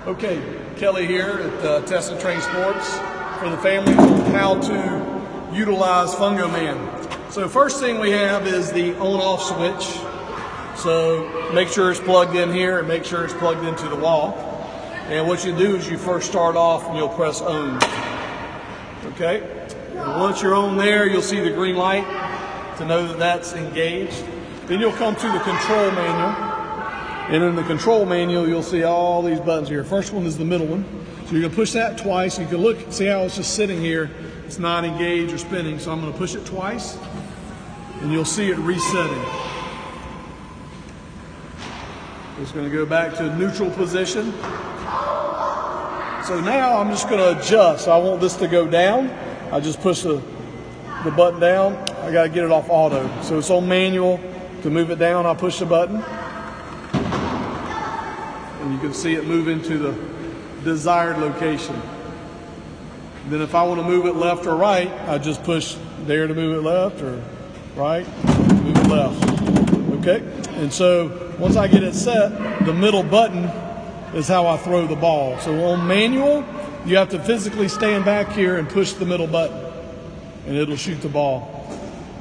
Okay, Kelly here at Test and Train Sports for the family on how to utilize Fungoman. So first thing we have is the on-off switch. So make sure it's plugged in here and make sure it's plugged into the wall. And what you do is you first start off and you'll press on. Okay, and once you're on there, you'll see the green light to know that that's engaged. Then you'll come to the control manual. And in the control manual, you'll see all these buttons here. First one is the middle one. So you're gonna push that twice. You can look, see how it's just sitting here. It's not engaged or spinning. So I'm gonna push it twice and you'll see it resetting. It's gonna go back to neutral position. So now I'm just gonna adjust. I want this to go down. I just push the button down. I gotta get it off auto. So it's on manual. To move it down, I push the button. And you can see it move into the desired location. Then if I want to move it left or right, I just push there to move it left or right, move it left. Okay? And so once I get it set, the middle button is how I throw the ball. So on manual, you have to physically stand back here and push the middle button and it'll shoot the ball.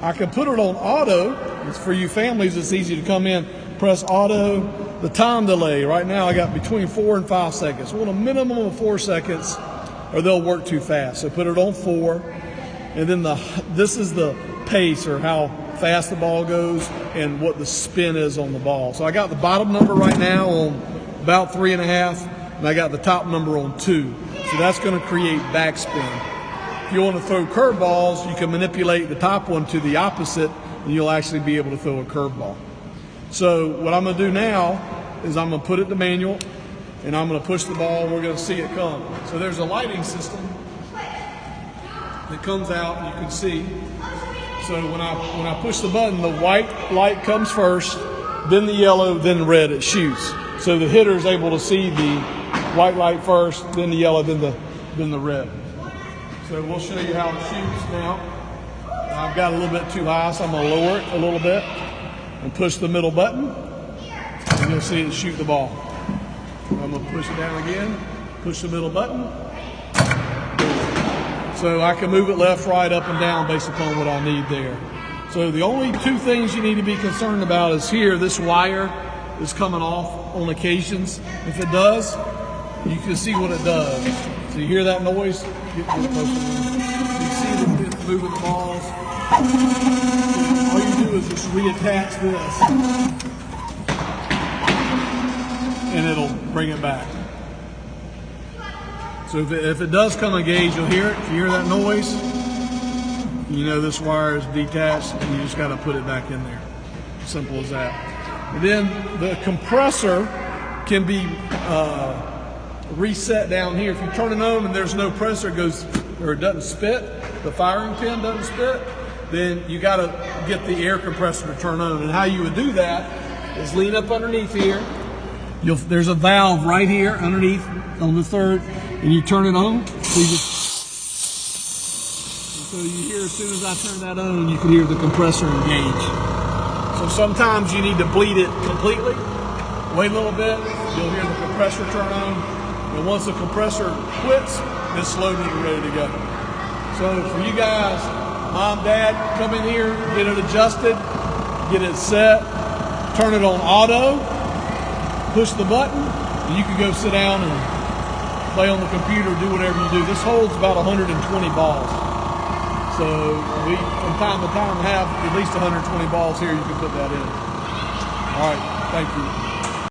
I can put it on auto. It's for you families, it's easy to come in, press auto. The time delay, right now I got between 4 and 5 seconds. I want a minimum of 4 seconds or they'll work too fast. So put it on 4. And then this is the pace or how fast the ball goes and what the spin is on the ball. So I got the bottom number right now on about 3.5 and I got the top number on 2. So that's gonna create backspin. If you want to throw curveballs, you can manipulate the top one to the opposite and you'll actually be able to throw a curveball. So what I'm going to do now is I'm going to put it to manual and I'm going to push the ball and we're going to see it come. So there's a lighting system that comes out and you can see. So when I push the button, the white light comes first, then the yellow, then the red, it shoots. So the hitter is able to see the white light first, then the yellow, then the red. So we'll show you how it shoots now. I've got a little bit too high, so I'm going to lower it a little bit. And push the middle button, and you'll see it shoot the ball. I'm going to push it down again, push the middle button. So I can move it left, right, up, and down based upon what I need there. So the only 2 things you need to be concerned about is here, this wire is coming off on occasions. If it does, you can see what it does. So you hear that noise? Get close to it. You see it moving the balls. All you do is just reattach this and it'll bring it back. So if it does come engaged, you'll hear it. If you hear that noise, you know this wire is detached and you just got to put it back in there. Simple as that. And then the compressor can be reset down here. If you turn it on and there's no pressure, it doesn't spit, the firing pin doesn't spit, then you got to get the air compressor to turn on. And how you would do that is lean up underneath here. There's a valve right here underneath on the third, and you turn it on. So you hear as soon as I turn that on, you can hear the compressor engage. So sometimes you need to bleed it completely. Wait a little bit, you'll hear the compressor turn on. And once the compressor quits, it's loaded and ready to go. So for you guys, Mom, Dad, come in here, get it adjusted, get it set, turn it on auto, push the button, and you can go sit down and play on the computer, do whatever you do. This holds about 120 balls. So we, from time to time, have at least 120 balls here. You can put that in. All right, thank you.